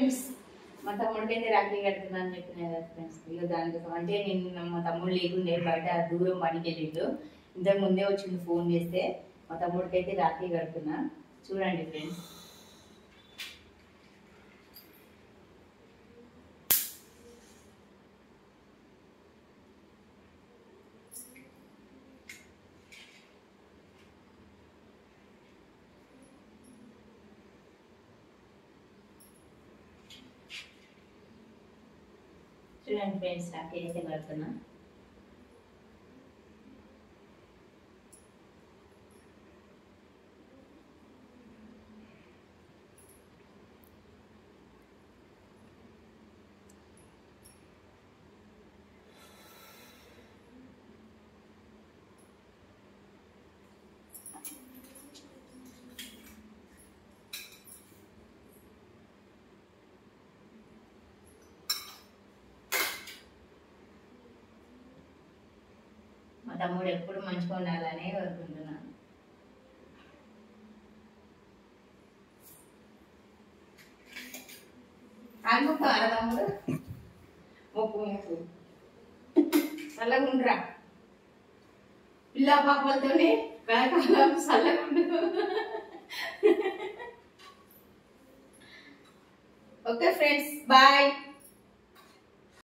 Friends, మా తమ్ముడికైతే రాఖీ కడుతున్నా అని చెప్పిన కదా ఫ్రెండ్స్. ఇక దానికోసం అంటే నేను మా తమ్ముడు లేకుండే బయట దూరం పనికి వెళ్ళిండు. ఇంతకు ముందే వచ్చింది ఫోన్ చేస్తే. మా తమ్ముడికైతే రాఖీ కడుతున్నా, చూడండి ఫ్రెండ్స్. చూడండి ఫ్రెండ్స్, రాఖీ అయితే కడుతున్నా. మా తమ్ముడు ఎప్పుడు మంచిగా ఉండాలని కోరుకుంటున్నాను. అనుకుంటారా తమ్ముడు? మొక్కు మొక్కు చల్లగా ఉండరా, పిల్ల పాపలతోనే కలకాలం చల్లగా ఉండు. Okay friends, bye.